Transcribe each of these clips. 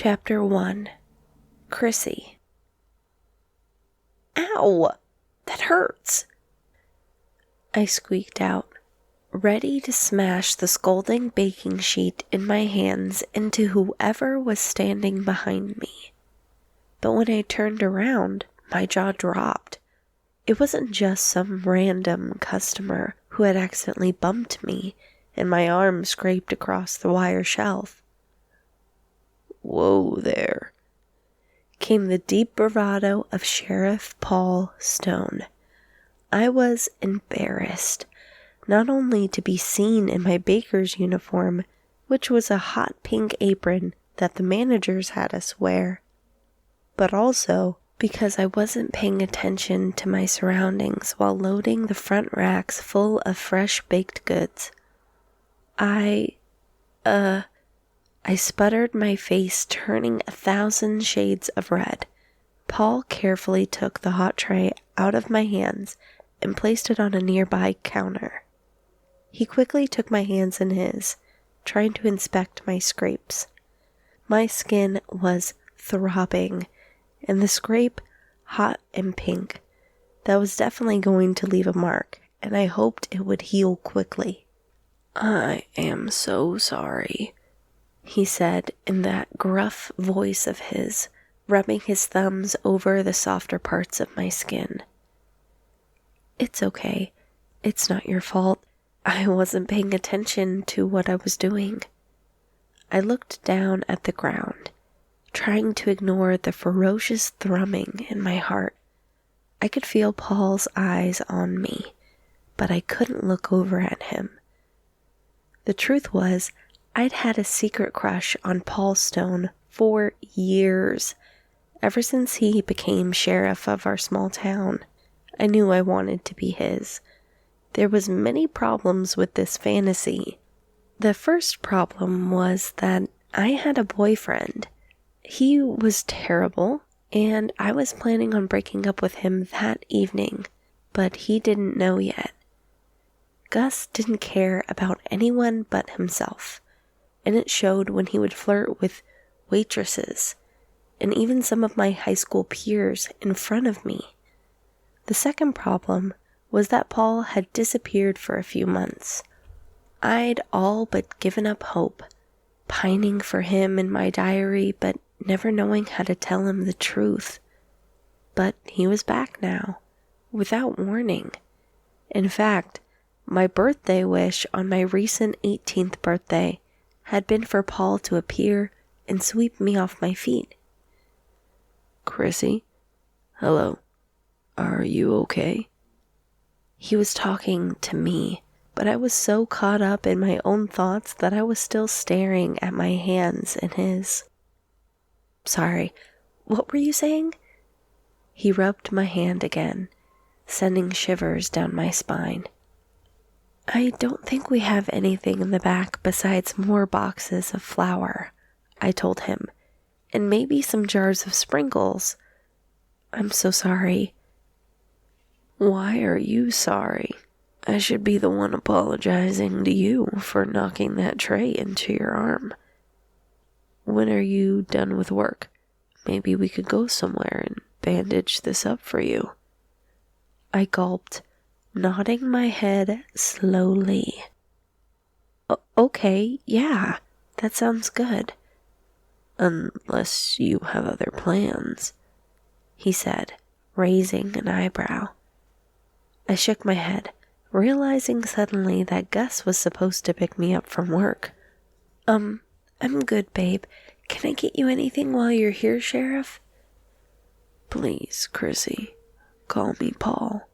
Chapter 1. Chrissy. Ow! That hurts! I squeaked out, ready to smash the scalding baking sheet in my hands into whoever was standing behind me. But when I turned around, my jaw dropped. It wasn't just some random customer who had accidentally bumped me and my arm scraped across the wire shelf. "Whoa there," came the deep bravado of Sheriff Paul Stone. I was embarrassed, not only to be seen in my baker's uniform, which was a hot pink apron that the managers had us wear, but also because I wasn't paying attention to my surroundings while loading the front racks full of fresh baked goods. I sputtered, my face turning 1,000 shades of red. Paul carefully took the hot tray out of my hands and placed it on a nearby counter. He quickly took my hands in his, trying to inspect my scrapes. My skin was throbbing, and the scrape, hot and pink, that was definitely going to leave a mark, and I hoped it would heal quickly. "I am so sorry," he said in that gruff voice of his, rubbing his thumbs over the softer parts of my skin. "It's okay. It's not your fault. I wasn't paying attention to what I was doing." I looked down at the ground, trying to ignore the ferocious thrumming in my heart. I could feel Paul's eyes on me, but I couldn't look over at him. The truth was, I'd had a secret crush on Paul Stone for years. Ever since he became sheriff of our small town, I knew I wanted to be his. There was many problems with this fantasy. The first problem was that I had a boyfriend. He was terrible, and I was planning on breaking up with him that evening, but he didn't know yet. Gus didn't care about anyone but himself, and it showed when he would flirt with waitresses and even some of my high school peers in front of me. The second problem was that Paul had disappeared for a few months. I'd all but given up hope, pining for him in my diary but never knowing how to tell him the truth. But he was back now, without warning. In fact, my birthday wish on my recent 18th birthday had been for Paul to appear and sweep me off my feet. "Chrissy? Hello. Are you okay?" He was talking to me, but I was so caught up in my own thoughts that I was still staring at my hands in his. "Sorry, what were you saying?" He rubbed my hand again, sending shivers down my spine. "I don't think we have anything in the back besides more boxes of flour," I told him, "and maybe some jars of sprinkles. I'm so sorry." "Why are you sorry? I should be the one apologizing to you for knocking that tray into your arm. When are you done with work? Maybe we could go somewhere and bandage this up for you." I gulped, nodding my head slowly. "Okay, yeah, that sounds good." "Unless you have other plans," he said, raising an eyebrow. I shook my head, realizing suddenly that Gus was supposed to pick me up from work. I'm good, babe. Can I get you anything while you're here, Sheriff?" "Please, Chrissy, call me Paul.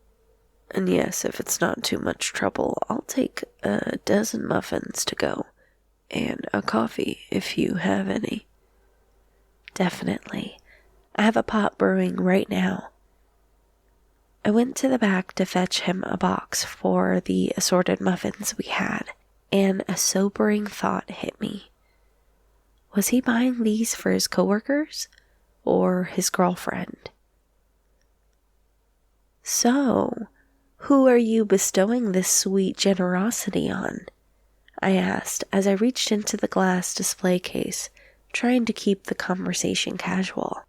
And yes, if it's not too much trouble, I'll take a dozen muffins to go, and a coffee if you have any." "Definitely. I have a pot brewing right now." I went to the back to fetch him a box for the assorted muffins we had, and a sobering thought hit me. Was he buying these for his coworkers or his girlfriend? "So, who are you bestowing this sweet generosity on?" I asked as I reached into the glass display case, trying to keep the conversation casual.